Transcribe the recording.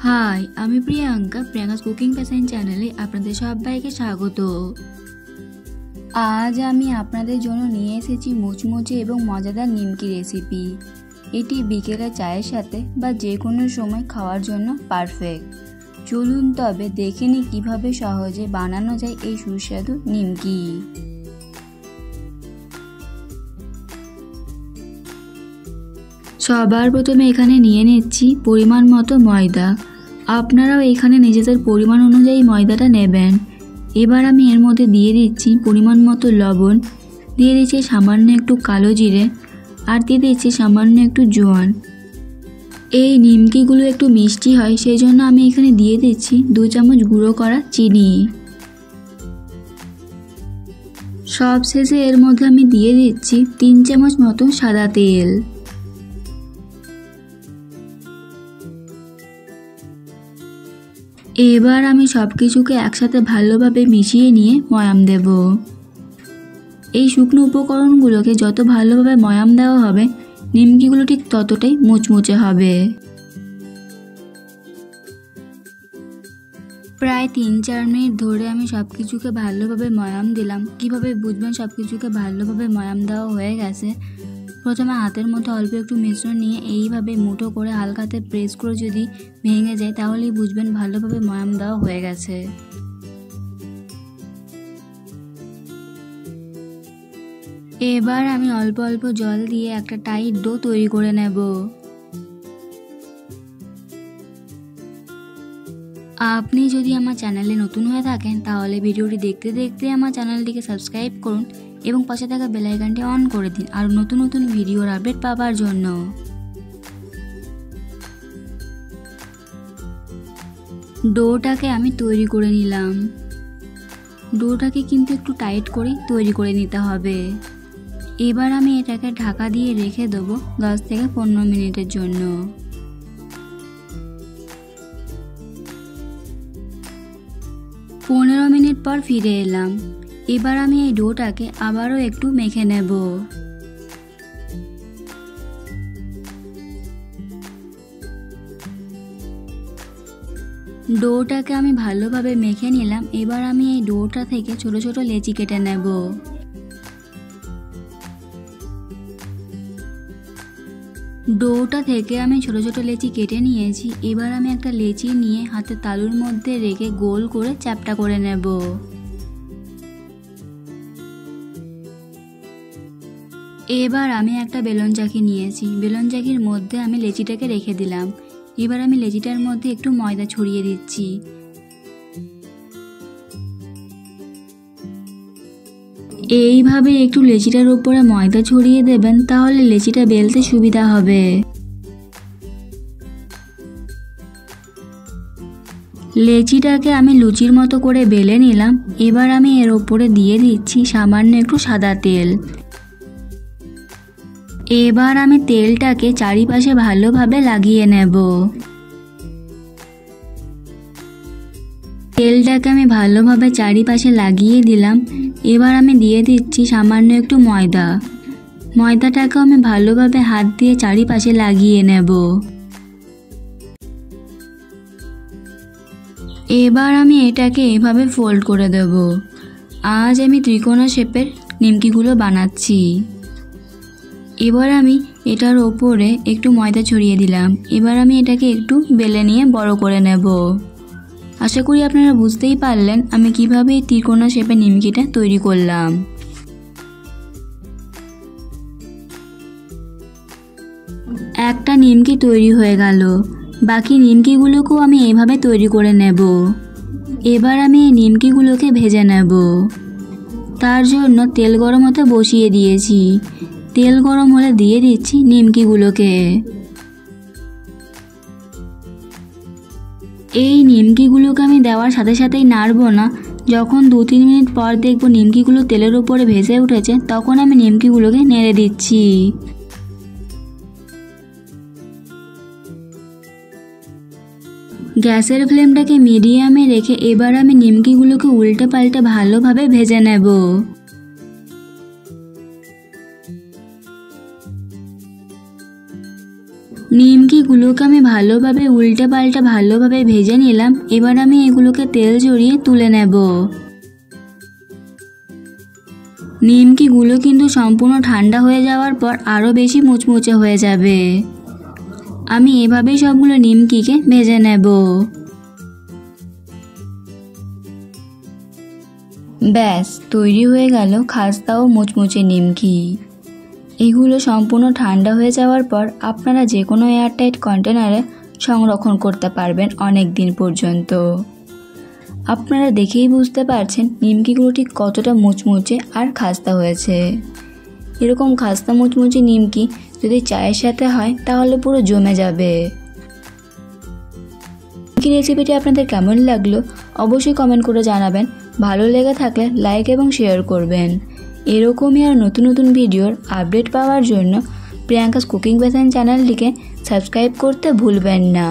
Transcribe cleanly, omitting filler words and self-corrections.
High, আমি Priyanka Priyanka's cooking passion চ্যানেলে আপনাদের সবাইকে স্বাগত। আজ আমি আপনাদের জন্য নিয়ে এসেছি মুচমুচে এবং মজাদার নিমকি রেসিপি। এটি বিকেলে চায়ের সাথে বা যে কোনো সময় খাওয়ার জন্য পারফেক্ট। চলুন তবে দেখে নিই কীভাবে সহজে বানানো যায় এই সুস্বাদু নিমকি। সবার প্রথমে এখানে নিয়ে নিচ্ছি পরিমাণ মতো ময়দা। আপনারাও এখানে নিজেদের পরিমাণ অনুযায়ী ময়দাটা নেবেন। এবার আমি এর মধ্যে দিয়ে দিচ্ছি পরিমাণ মতো লবণ, দিয়ে দিচ্ছি সামান্য একটু কালো জিরে, আর দিয়ে দিচ্ছি সামান্য একটু জোয়ান। এই নিমকিগুলো একটু মিষ্টি হয়, সেই জন্য আমি এখানে দিয়ে দিচ্ছি 2 চামচ গুঁড়ো করা চিনি। সব শেষে এর মধ্যে আমি দিয়ে দিচ্ছি 3 চামচ মতো সাদা তেল। এবার আমি সব কিছুকে একসাথে ভালোভাবে মিশিয়ে নিয়ে ময়াম দেব। এই শুকনো উপকরণগুলোকে যত ভালোভাবে ময়াম দেওয়া হবে নিমকিগুলো ঠিক ততটাই মুচমুচে হবে। প্রায় 3-4 মিনিট ধরে আমি সব কিছুকে ভালোভাবে ময়াম দিলাম। কিভাবে বুঝবেন সব কিছুকে ভালোভাবে ময়াম দেওয়া হয়ে গেছে? প্রথমে হাতের মধ্যে অল্প একটু মিশ্রণ নিয়ে এইভাবে মুঠো করে হালকাতে প্রেস করে যদি ভেঙে যায় তাহলেই বুঝবেন ভালোভাবে ময়াম দেওয়া হয়ে গেছে। এবার আমি অল্প অল্প জল দিয়ে একটা টাইট ডো তৈরি করে নেব। আপনি যদি আমার চ্যানেলে নতুন হয়ে থাকেন তাহলে ভিডিওটি দেখতে দেখতে আমার চ্যানেলটিকে সাবস্ক্রাইব করুন এবং পাশে থাকা বেল আইকনটি অন করে দিন আর নতুন নতুন ভিডিওর আপডেট পাওয়ার জন্য। ডোটাকে আমি তৈরি করে নিলাম। ডোটাকে কিন্তু একটু টাইট করে তৈরি করে নিতে হবে। এবার আমি এটাকে ঢাকা দিয়ে রেখে দেবো 10 থেকে 15 মিনিটের জন্য। 15 মিনিট পর ফিরে এলাম। এবার আমি এই ডোটাকে আবারও একটু মেখে নেব। ডোটাকে আমি ভালোভাবে মেখে নিলাম। এবার আমি এই ডোটা থেকে ছোট ছোট লেচি কেটে নেব। ডোটা থেকে আমি ছোট ছোট লেচি কেটে নিয়েছি। এবার আমি একটা লেচি নিয়ে হাতের তালুর মধ্যে রেখে গোল করে চ্যাপ্টা করে নেব। এবার আমি একটা বেলুন চাকি নিয়েছি। বেলুন চাকির মধ্যে আমি লেচিটাকে রেখে দিলাম। এবার আমি লেচিটার মধ্যে একটু ময়দা ছড়িয়ে দিচ্ছি। এইভাবে একটু লেচিটার উপরে ময়দা ছড়িয়ে দেবেন, তাহলে লেচিটা বেলতে সুবিধা হবে। লেচিটাকে আমি লুচির মতো করে বেলে নিলাম। এবার আমি এর উপরে দিয়ে দিচ্ছি সামান্য একটু সাদা তেল। এবার আমি তেলটাকে চারিপাশে ভালোভাবে লাগিয়ে নেব। তেলটাকে আমি ভালোভাবে চারিপাশে লাগিয়ে দিলাম। এবার আমি দিয়ে দিচ্ছি সামান্য একটু ময়দা। ময়দাটাকে আমি ভালোভাবে হাত দিয়ে চারিপাশে লাগিয়ে নেব। এবার আমি এটাকে এভাবে ফোল্ড করে দেব। আজ আমি ত্রিকোণা শেপের নিমকিগুলো বানাচ্ছি। এবার আমি এটার ওপরে একটু ময়দা ছড়িয়ে দিলাম। এবার আমি এটাকে একটু বেলে নিয়ে বড় করে নেব। আশা করি আপনারা বুঝতেই পারলেন আমি কিভাবে এই ত্রিকোণা শেপের নিমকিটা তৈরি করলাম। একটা নিমকি তৈরি হয়ে গেল। বাকি নিমকিগুলোকেও আমি এভাবে তৈরি করে নেব। এবার আমি এই নিমকিগুলোকে ভেজে নেব। তার জন্য তেল গরম হতে বসিয়ে দিয়েছি। তেল গরম হলে দিয়ে দিচ্ছি নিমকিগুলোকে। এই নিমকিগুলোকে আমি দেওয়ার সাথে সাথেই নাড়ব না। যখন 2-3 মিনিট পর দেখব নিমকিগুলো তেলের উপরে ভেসে উঠেছে, তখন আমি নিমকিগুলোকে নেড়ে দিচ্ছি। গ্যাসের ফ্লেমটাকে মিডিয়ামে রেখে এবার আমি নিমকিগুলোকে উল্টে পাল্টে ভালোভাবে ভেজে নেব। নিমকিগুলোকে আমি ভালোভাবে উল্টে পাল্টে ভালোভাবে ভেজে নিলাম। এবার আমি এগুলোকে তেল ঝরিয়ে তুলে নেব। নিমকিগুলো কিন্তু সম্পূর্ণ ঠান্ডা হয়ে যাওয়ার পর আরও বেশি মুচমুচে হয়ে যাবে। আমি এভাবেই সবগুলো নিমকিকে ভেজে নেব। ব্যাস তৈরি হয়ে গেল খাস্তা ও মুচমুচে নিমকি। এগুলো সম্পূর্ণ ঠান্ডা হয়ে যাওয়ার পর আপনারা যে কোনো এয়ারটাইট কন্টেনারে সংরক্ষণ করতে পারবেন অনেক দিন পর্যন্ত। আপনারা দেখেই বুঝতে পারছেন নিমকিগুলো ঠিক কতটা মুচমুচে আর খাস্তা হয়েছে। এরকম খাস্তা মুচমুচে নিমকি যদি চায়ের সাথে হয় তাহলে পুরো জমে যাবে। নিমকি রেসিপিটি আপনাদের কেমন লাগলো অবশ্যই কমেন্ট করে জানাবেন। ভালো লেগে থাকলে লাইক এবং শেয়ার করবেন। এরকমই আর নতুন নতুন ভিডিওর আপডেট পাওয়ার জন্য প্রিয়াঙ্কাস কুকিং বেসন চ্যানেলটিকে সাবস্ক্রাইব করতে ভুলবেন না।